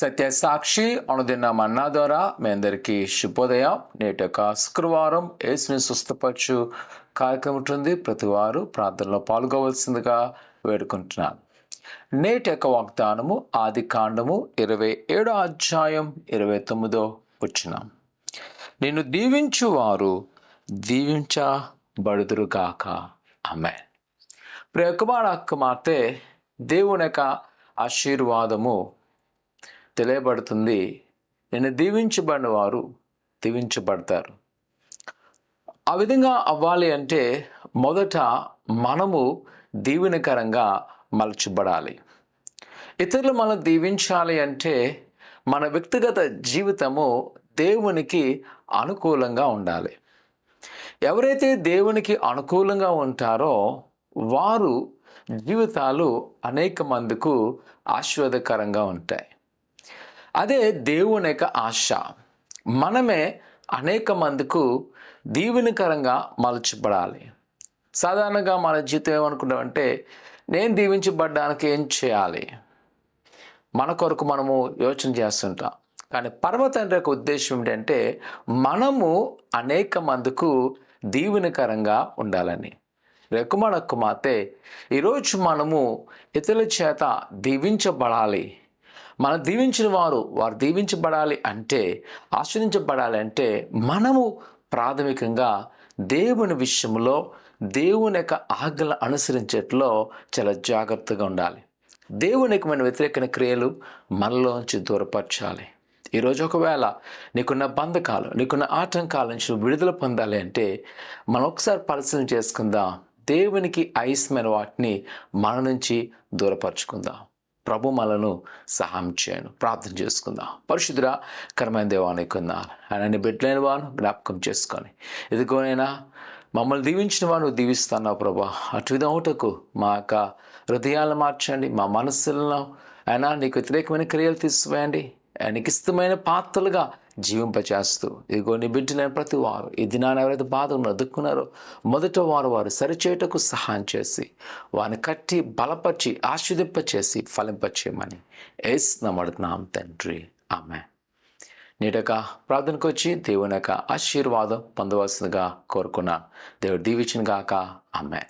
సత్యసాక్షి అనుదిన మన్నా ద్వారా మీ అందరికీ శుభోదయం. నేటి యొక్క శుక్రవారం యేసుని స్వస్థపరచు కార్యక్రమం ఉంటుంది. ప్రతి వారు ప్రార్థనలో పాల్గొవలసిందిగా వేడుకుంటున్నాను. నేటి యొక్క వాగ్దానము ఆది కాండము 27వ అధ్యాయం 29వ వచనం. నిన్ను దీవించువారు దీవించబడుదురుగాక. ఆమేన్. ప్రియ కుమారుడా కుమార్తె, దేవుని యొక్క ఆశీర్వాదము తెలియబడుతుంది. నిన్ను దీవించబడిన వారు దీవించబడతారు. ఆ విధంగా అవ్వాలి అంటే మొదట మనము దీవెనకరంగా మలచబడాలి. ఇతరులు మనం దీవించాలి అంటే మన వ్యక్తిగత జీవితము దేవునికి అనుకూలంగా ఉండాలి. ఎవరైతే దేవునికి అనుకూలంగా ఉంటారో వారు జీవితాలు అనేక మందికి ఆశీర్వాదకరంగా ఉంటాయి. అదే దేవుని యొక్క ఆశ. మనమే అనేక మందికి దీవెనకరంగా మలచబడాలి. సాధారణంగా మన జీవితం ఏమనుకుంటామంటే, నేను దీవించబడ్డానికి ఏం చేయాలి, మన కొరకు మనము యోచన చేస్తుంటాం. కానీ పరమ తండ్రి యొక్క ఉద్దేశం ఏంటంటే మనము అనేక మందికి దీవెనకరంగా ఉండాలని. కుమార కుమార్తె, ఈరోజు మనము ఇతరుల చేత దీవించబడాలి. మనం దీవించిన వారు దీవించబడాలి అంటే, ఆశ్రయించబడాలి అంటే మనము ప్రాథమికంగా దేవుని విషయంలో దేవుని యొక్క ఆజ్ఞలు అనుసరించేట్లో చాలా జాగ్రత్తగా ఉండాలి. దేవునికి మన వ్యతిరేక క్రియలు మనలోంచి దూరపరచాలి. ఈరోజు ఒకవేళ నీకున్న బంధకాలు, నీకున్న ఆటంకాల నుంచి విడుదల పొందాలి అంటే మనం ఒకసారి పరిశీలన చేసుకుందాం. దేవునికి అయిష్టమైన వాటిని మన నుంచి దూరపరచుకుందాం. ప్రభు మనను సహాయం చేయను. ప్రార్థన చేసుకుందాం. పరిశుద్ధుడా కరమైన దేవానికి ఉన్నారు. ఆయన బిడ్డలైన వారు జ్ఞాపకం చేసుకొని, ఇదిగోనైనా మమ్మల్ని దీవించిన వారు నువ్వు దీవిస్తున్నావు ప్రభా. అటు విధముటకు మా యొక్క హృదయాలను మార్చండి, మా మనస్సులను అయినా నీకు వ్యతిరేకమైన క్రియలు తీసివేయండి. ఆయనకి ఇష్టమైన పాత్రలుగా జీవింపచేస్తూ, ఇదిగో నీ బిడ్డలైన ప్రతి వారు ఈ దినాన్ని ఎవరైతే బాధను అదుక్కున్నారో మొదట వారు సరిచేయటకు సహాయం చేసి వారిని కట్టి బలపరిచి ఆశీర్వదింపచేసి ఫలింపచేయమని యేసు నామమున అడుగుతున్నాం తండ్రి. ఆమేన్. నేటక ప్రార్థనకు వచ్చి దేవుని యొక్క ఆశీర్వాదం పొందవలసిందిగా కోరుకున్నాను. దేవుడు దీవించును గాక. ఆమేన్.